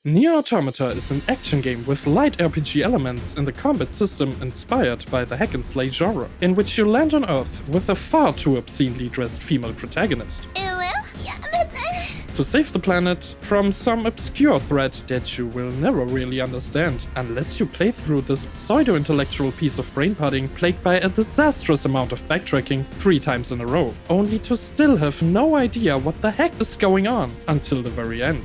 Nier Automata is an action game with light RPG elements and a combat system inspired by the hack-and-slay genre, in which you land on Earth with a far too obscenely dressed female protagonist. To save the planet from some obscure threat that you will never really understand unless you play through this pseudo-intellectual piece of brain pudding plagued by a disastrous amount of backtracking 3 times in a row, only to still have no idea what the heck is going on until the very end.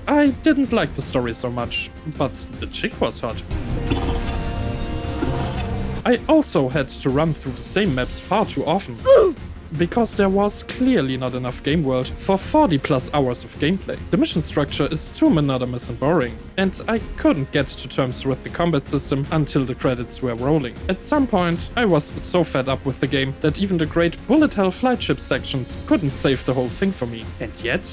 I didn't like the story so much, but the chick was hot. I also had to run through the same maps far too often, because there was clearly not enough game world for 40 plus hours of gameplay. The mission structure is too monotonous and boring, and I couldn't get to terms with the combat system until the credits were rolling. At some point, I was so fed up with the game that even the great bullet hell flight ship sections couldn't save the whole thing for me. And yet,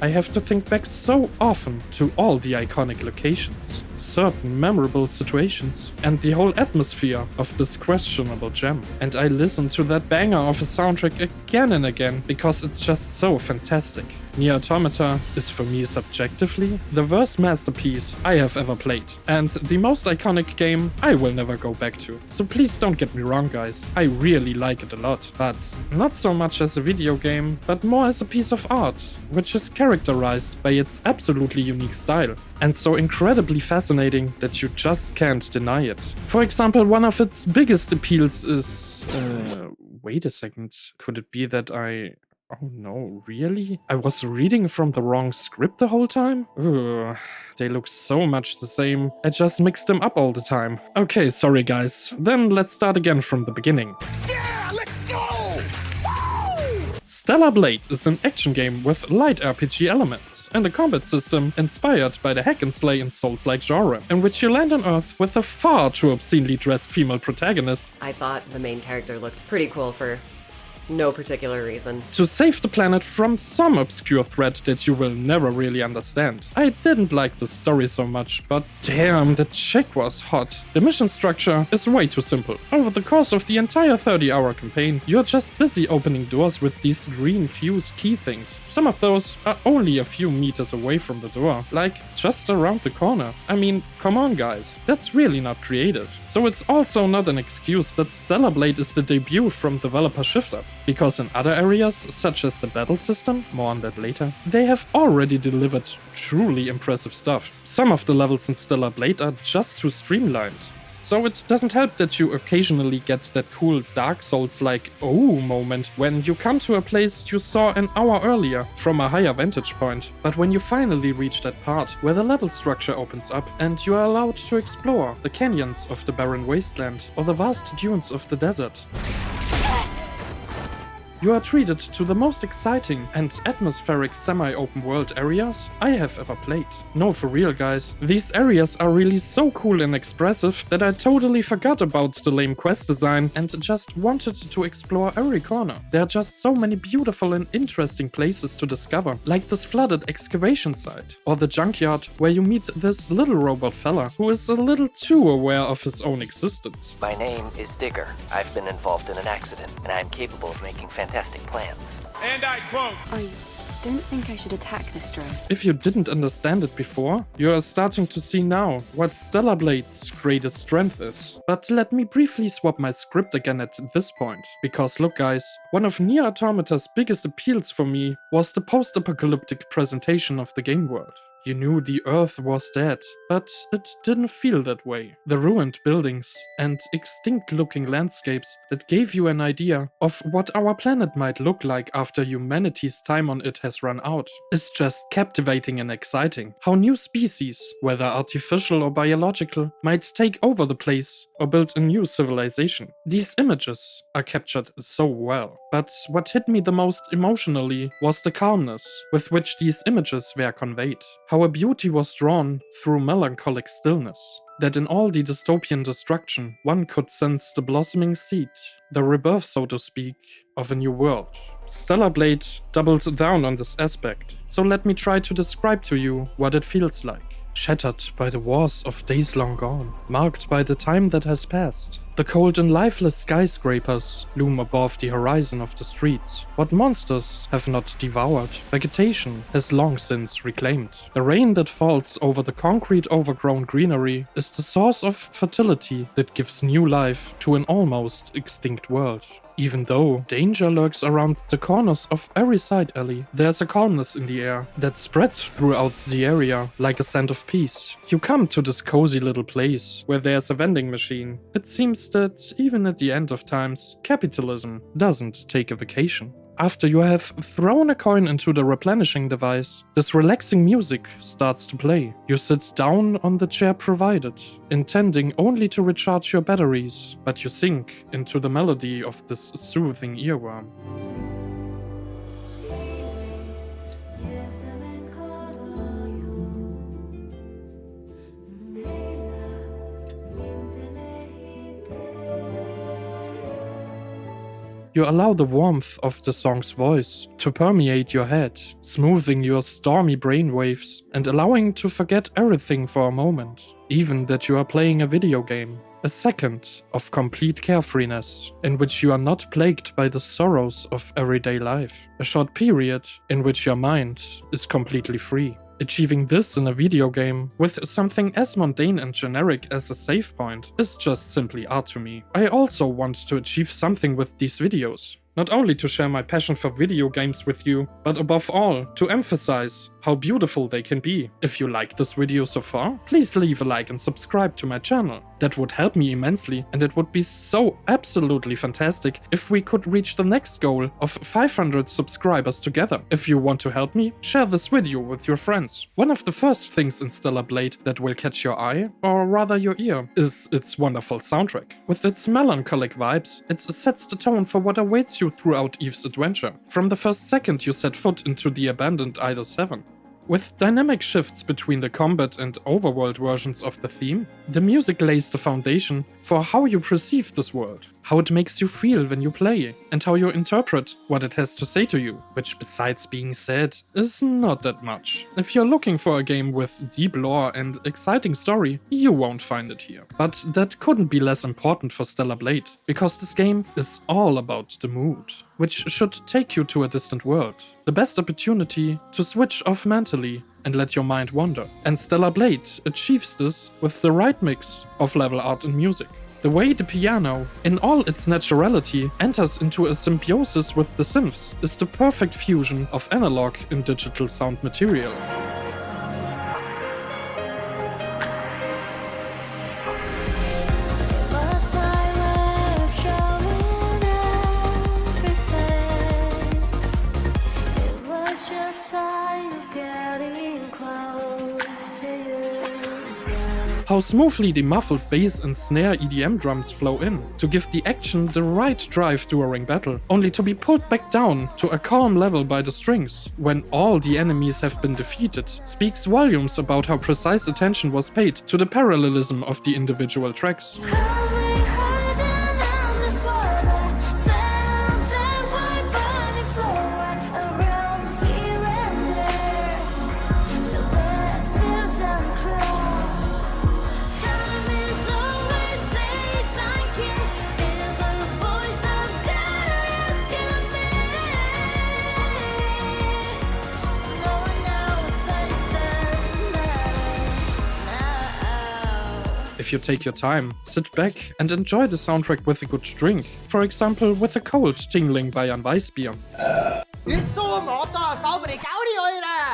I have to think back so often to all the iconic locations, certain memorable situations, and the whole atmosphere of this questionable gem. And I listen to that banger of a soundtrack again and again because it's just so fantastic. Nier Automata is for me subjectively the worst masterpiece I have ever played, and the most iconic game I will never go back to. So please don't get me wrong, guys, I really like it a lot, but not so much as a video game, but more as a piece of art, which is characterized by its absolutely unique style, and so incredibly fascinating that you just can't deny it. For example, one of its biggest appeals is... wait a second, could it be that Oh no, really? I was reading from the wrong script the whole time? Ugh, they look so much the same. I just mixed them up all the time. Okay, sorry guys. Then let's start again from the beginning. Yeah, let's go! Woo! Stellar Blade is an action game with light RPG elements and a combat system inspired by the hack-and-slay and Souls-like genre, in which you land on Earth with a far too obscenely dressed female protagonist. I thought the main character looked pretty cool for no particular reason. To save the planet from some obscure threat that you will never really understand. I didn't like the story so much, but damn, the chick was hot. The mission structure is way too simple. Over the course of the entire 30-hour campaign, you're just busy opening doors with these green fused key things. Some of those are only a few meters away from the door, like just around the corner. I mean, come on guys, that's really not creative. So it's also not an excuse that Stellar Blade is the debut from developer ShiftUp. Because in other areas, such as the battle system, more on that later, they have already delivered truly impressive stuff. Some of the levels in Stellar Blade are just too streamlined. So it doesn't help that you occasionally get that cool Dark Souls-like oh moment when you come to a place you saw an hour earlier from a higher vantage point. But when you finally reach that part where the level structure opens up and you are allowed to explore the canyons of the barren wasteland or the vast dunes of the desert, you are treated to the most exciting and atmospheric semi-open world areas I have ever played. No, for real guys, these areas are really so cool and expressive that I totally forgot about the lame quest design and just wanted to explore every corner. There are just so many beautiful and interesting places to discover, like this flooded excavation site, or the junkyard where you meet this little robot fella who is a little too aware of his own existence. My name is Digger. I've been involved in an accident, and I am capable of making fantastic plans. And I quote, I don't think I should attack this drone. If you didn't understand it before, you are starting to see now what Stellar Blade's greatest strength is. But let me briefly swap my script again at this point. Because look guys, one of Nier Automata's biggest appeals for me was the post-apocalyptic presentation of the game world. You knew the Earth was dead, but it didn't feel that way. The ruined buildings and extinct-looking landscapes that gave you an idea of what our planet might look like after humanity's time on it has run out is just captivating and exciting. How new species, whether artificial or biological, might take over the place or build a new civilization. These images are captured so well. But what hit me the most emotionally was the calmness with which these images were conveyed. How a beauty was drawn through melancholic stillness. That in all the dystopian destruction, one could sense the blossoming seed, the rebirth, so to speak, of a new world. Stellar Blade doubled down on this aspect, so let me try to describe to you what it feels like. Shattered by the wars of days long gone, marked by the time that has passed, The cold and lifeless skyscrapers loom above the horizon of the streets. What monsters have not devoured, vegetation has long since reclaimed. The rain that falls over the concrete overgrown greenery is the source of fertility that gives new life to an almost extinct world. Even though danger lurks around the corners of every side alley, there's a calmness in the air that spreads throughout the area like a scent of peace. You come to this cozy little place where there's a vending machine. It seems that even at the end of times, capitalism doesn't take a vacation. After you have thrown a coin into the replenishing device, this relaxing music starts to play. You sit down on the chair provided, intending only to recharge your batteries, but you sink into the melody of this soothing earworm. You allow the warmth of the song's voice to permeate your head, smoothing your stormy brainwaves and allowing to forget everything for a moment, even that you are playing a video game. A second of complete carefreeness, in which you are not plagued by the sorrows of everyday life. A short period in which your mind is completely free. Achieving this in a video game with something as mundane and generic as a save point is just simply art to me. I also want to achieve something with these videos. Not only to share my passion for video games with you, but above all, to emphasize how beautiful they can be. If you liked this video so far, please leave a like and subscribe to my channel. That would help me immensely, and it would be so absolutely fantastic if we could reach the next goal of 500 subscribers together. If you want to help me, share this video with your friends. One of the first things in Stellar Blade that will catch your eye, or rather your ear, is its wonderful soundtrack. With its melancholic vibes, it sets the tone for what awaits you throughout Eve's adventure, from the first second you set foot into the abandoned Idol 7. With dynamic shifts between the combat and overworld versions of the theme, the music lays the foundation for how you perceive this world, how it makes you feel when you play, and how you interpret what it has to say to you, which besides being said, is not that much. If you're looking for a game with deep lore and exciting story, you won't find it here. But that couldn't be less important for Stellar Blade, because this game is all about the mood, which should take you to a distant world. The best opportunity to switch off mentally and let your mind wander. And Stellar Blade achieves this with the right mix of level art and music. The way the piano, in all its naturality, enters into a symbiosis with the synths is the perfect fusion of analog and digital sound material. How smoothly the muffled bass and snare EDM drums flow in, to give the action the right drive during battle, only to be pulled back down to a calm level by the strings, when all the enemies have been defeated, speaks volumes about how precise attention was paid to the parallelism of the individual tracks. If you take your time, sit back and enjoy the soundtrack with a good drink. For example, with a cold tingling by ein Weißbier.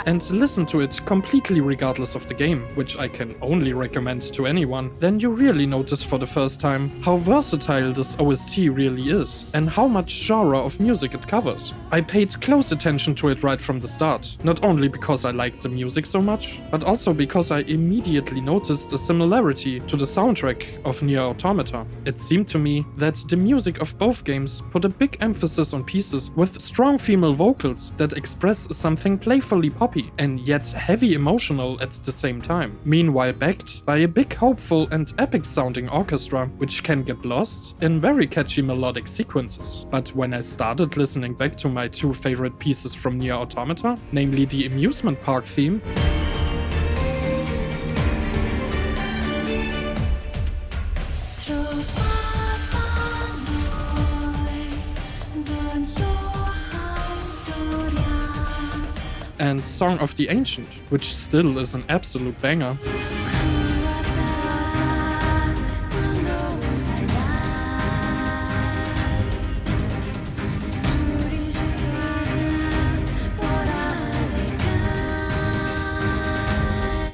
And listen to it completely regardless of the game, which I can only recommend to anyone, then you really notice for the first time how versatile this OST really is, and how much genre of music it covers. I paid close attention to it right from the start, not only because I liked the music so much, but also because I immediately noticed a similarity to the soundtrack of Nier Automata. It seemed to me that the music of both games put a big emphasis on pieces with strong female vocals that express something playfully poppy and yet heavy emotional at the same time, meanwhile backed by a big hopeful and epic sounding orchestra which can get lost in very catchy melodic sequences. But when I started listening back to my two favorite pieces from Nier Automata, namely the amusement park theme and Song of the Ancient, which still is an absolute banger.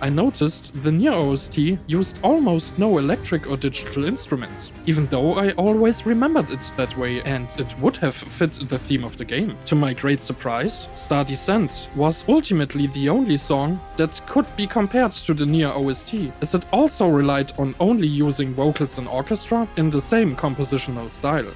I noticed the Nier OST used almost no electric or digital instruments, even though I always remembered it that way and it would have fit the theme of the game. To my great surprise, Star Descent was ultimately the only song that could be compared to the Nier OST, as it also relied on only using vocals and orchestra in the same compositional style.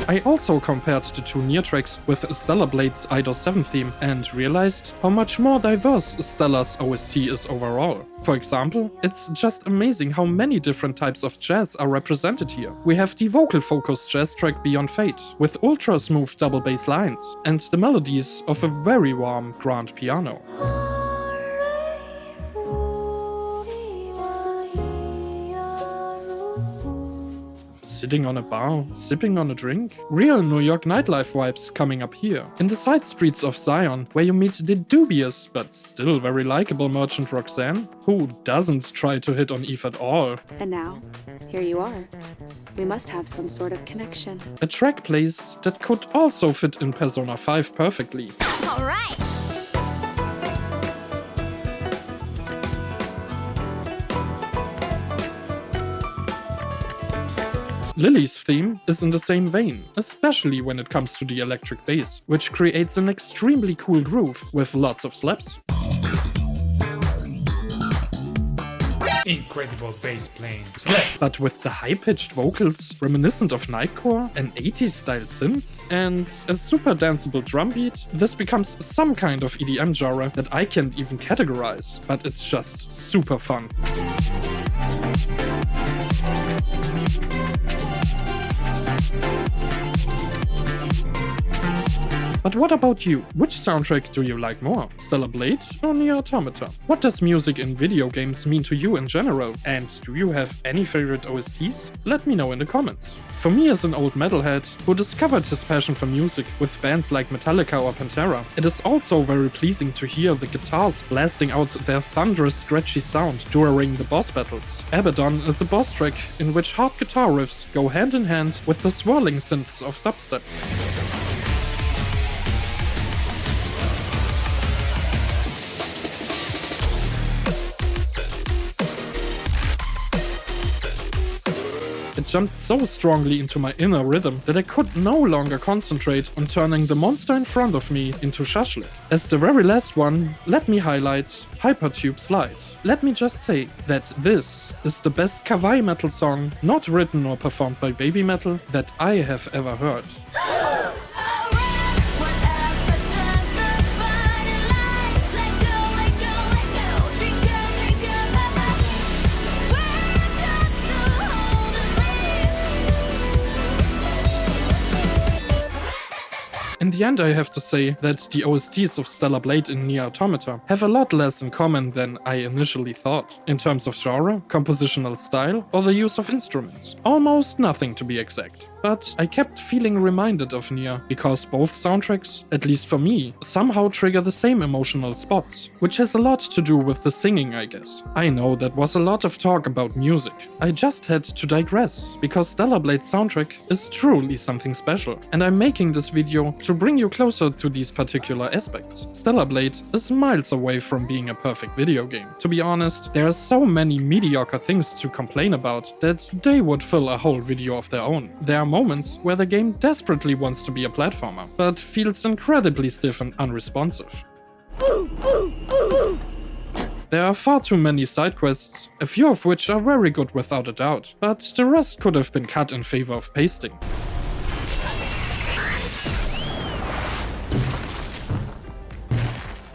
I also compared the two Nier tracks with Stellar Blade's Eidos 7 theme and realized how much more diverse Stellar's OST is overall. For example, it's just amazing how many different types of jazz are represented here. We have the vocal-focused jazz track Beyond Fate, with ultra-smooth double bass lines, and the melodies of a very warm grand piano. Sitting on a bar, sipping on a drink? Real New York nightlife vibes coming up here. In the side streets of Zion, where you meet the dubious but still very likable merchant Roxanne, who doesn't try to hit on Eve at all. And now, here you are. We must have some sort of connection. A track plays that could also fit in Persona 5 perfectly. All right. Lily's theme is in the same vein, especially when it comes to the electric bass, which creates an extremely cool groove with lots of slaps. Incredible bass playing. But with the high-pitched vocals reminiscent of Nightcore, an 80s style synth, and a super danceable drum beat, this becomes some kind of EDM genre that I can't even categorize, but it's just super fun. But what about you? Which soundtrack do you like more? Stellar Blade or Nier Automata? What does music in video games mean to you in general? And do you have any favorite OSTs? Let me know in the comments. For me as an old metalhead who discovered his passion for music with bands like Metallica or Pantera, it is also very pleasing to hear the guitars blasting out their thunderous scratchy sound during the boss battles. Abaddon is a boss track in which hard guitar riffs go hand in hand with the swirling synths of dubstep. It jumped so strongly into my inner rhythm that I could no longer concentrate on turning the monster in front of me into shashlik. As the very last one, let me highlight Hypertube Slide. Let me just say that this is the best kawaii metal song, not written or performed by baby metal, that I have ever heard. In the end, I have to say that the OSTs of Stellar Blade and Nier Automata have a lot less in common than I initially thought, in terms of genre, compositional style, or the use of instruments. Almost nothing to be exact. But I kept feeling reminded of Nier, because both soundtracks, at least for me, somehow trigger the same emotional spots, which has a lot to do with the singing, I guess. I know that was a lot of talk about music. I just had to digress, because Stellar Blade's soundtrack is truly something special, and I'm making this video to bring you closer to these particular aspects. Stellar Blade is miles away from being a perfect video game. To be honest, there are so many mediocre things to complain about that they would fill a whole video of their own. There are moments where the game desperately wants to be a platformer, but feels incredibly stiff and unresponsive. There are far too many side quests, a few of which are very good without a doubt, but the rest could have been cut in favor of pasting.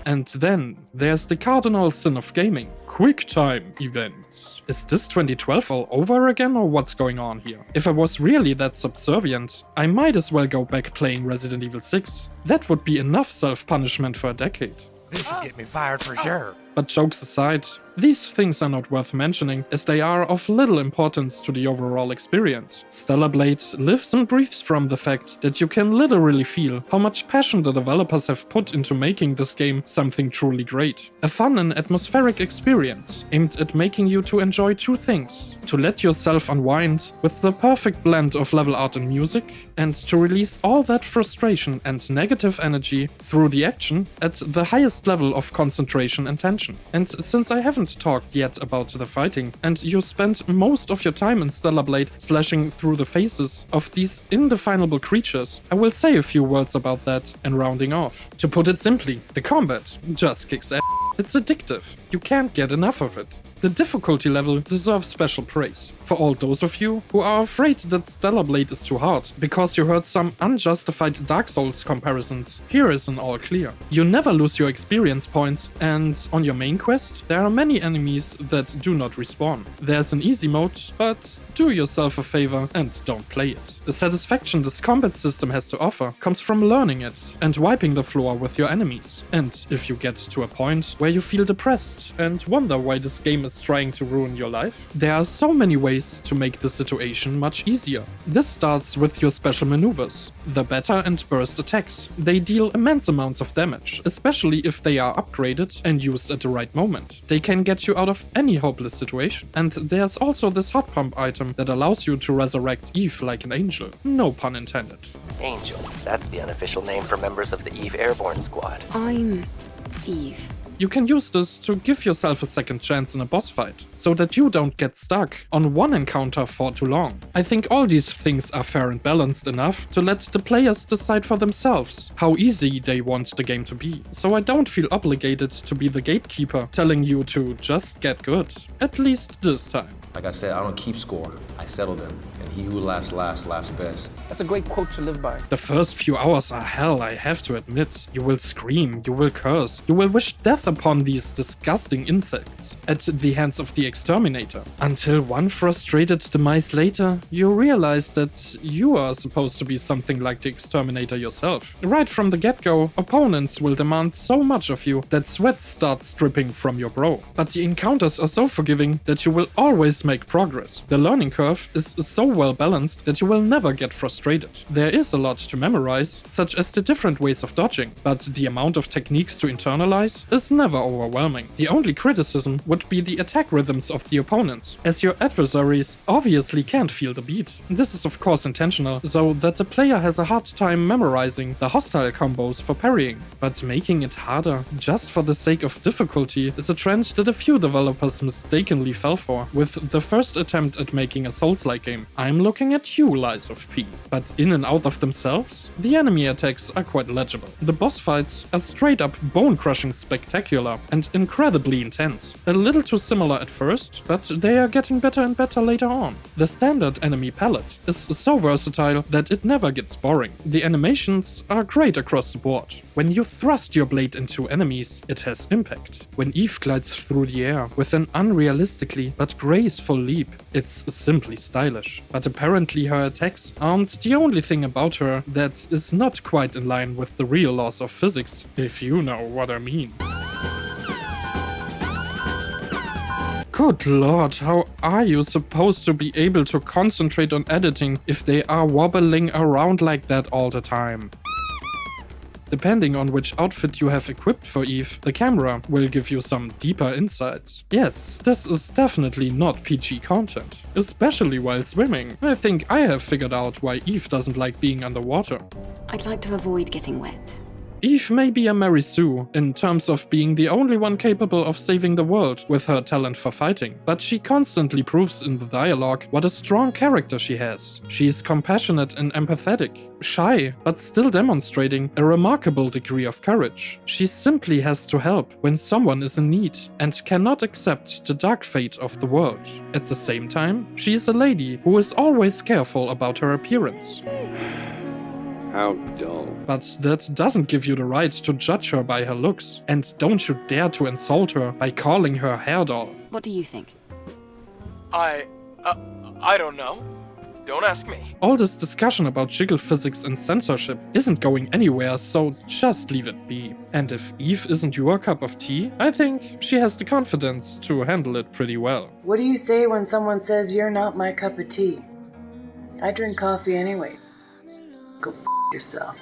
And then there's the cardinal sin of gaming, QuickTime events. Is this 2012 all over again, or what's going on here? If I was really that subservient, I might as well go back playing Resident Evil 6. That would be enough self-punishment for a decade. This should get me fired for sure. But jokes aside, these things are not worth mentioning, as they are of little importance to the overall experience. Stellar Blade lives and breathes from the fact that you can literally feel how much passion the developers have put into making this game something truly great. A fun and atmospheric experience, aimed at making you to enjoy two things: to let yourself unwind with the perfect blend of level art and music, and to release all that frustration and negative energy through the action at the highest level of concentration and tension. And since I haven't talked yet about the fighting, and you spent most of your time in Stellar Blade slashing through the faces of these indefinable creatures, I will say a few words about that and rounding off. To put it simply, the combat just kicks ass. It's addictive. You can't get enough of it. The difficulty level deserves special praise. For all those of you who are afraid that Stellar Blade is too hard because you heard some unjustified Dark Souls comparisons, here is an all clear. You never lose your experience points, and on your main quest, there are many enemies that do not respawn. There's an easy mode, but do yourself a favor and don't play it. The satisfaction this combat system has to offer comes from learning it and wiping the floor with your enemies. And if you get to a point where you feel depressed and wonder why this game is trying to ruin your life, there are so many ways to make the situation much easier. This starts with your special maneuvers. The Batter and Burst attacks. They deal immense amounts of damage, especially if they are upgraded and used at the right moment. They can get you out of any hopeless situation. And there's also this hot pump item that allows you to resurrect Eve like an angel. No pun intended. Angel. That's the unofficial name for members of the Eve Airborne Squad. I'm Eve. You can use this to give yourself a second chance in a boss fight, so that you don't get stuck on one encounter for too long. I think all these things are fair and balanced enough to let the players decide for themselves how easy they want the game to be, so I don't feel obligated to be the gatekeeper telling you to just get good, at least this time. Like I said, I don't keep score, I settle them, and he who laughs last, laughs best. That's a great quote to live by. The first few hours are hell, I have to admit. You will scream, you will curse, you will wish death upon these disgusting insects at the hands of the exterminator. Until one frustrated demise later, you realize that you are supposed to be something like the exterminator yourself. Right from the get-go, opponents will demand so much of you that sweat starts dripping from your brow. But the encounters are so forgiving that you will always make progress. The learning curve is so well balanced that you will never get frustrated. There is a lot to memorize, such as the different ways of dodging, but the amount of techniques to internalize is never overwhelming. The only criticism would be the attack rhythms of the opponents, as your adversaries obviously can't feel the beat. This is of course intentional, so that the player has a hard time memorizing the hostile combos for parrying, but making it harder just for the sake of difficulty is a trend that a few developers mistakenly fell for with the first attempt at making a Souls-like game. I'm looking at you, Lies of P. But in and out of themselves, the enemy attacks are quite legible. The boss fights are straight up bone-crushing spectacular and incredibly intense. A little too similar at first, but they are getting better and better later on. The standard enemy palette is so versatile that it never gets boring. The animations are great across the board. When you thrust your blade into enemies, it has impact. When Eve glides through the air with an unrealistically but graceful leap, it's simply stylish. But apparently her attacks aren't the only thing about her that is not quite in line with the real laws of physics, if you know what I mean. Good lord, how are you supposed to be able to concentrate on editing if they are wobbling around like that all the time? Depending on which outfit you have equipped for Eve, the camera will give you some deeper insights. Yes, this is definitely not PG content, especially while swimming. I think I have figured out why Eve doesn't like being underwater. I'd like to avoid getting wet. Eve may be a Mary Sue in terms of being the only one capable of saving the world with her talent for fighting, but she constantly proves in the dialogue what a strong character she has. She's compassionate and empathetic, shy, but still demonstrating a remarkable degree of courage. She simply has to help when someone is in need and cannot accept the dark fate of the world. At the same time, she is a lady who is always careful about her appearance. How dull. But that doesn't give you the right to judge her by her looks. And don't you dare to insult her by calling her hair doll. What do you think? I don't know. Don't ask me. All this discussion about jiggle physics and censorship isn't going anywhere, so just leave it be. And if Eve isn't your cup of tea, I think she has the confidence to handle it pretty well. What do you say when someone says you're not my cup of tea? I drink coffee anyway. Go f*** yourself.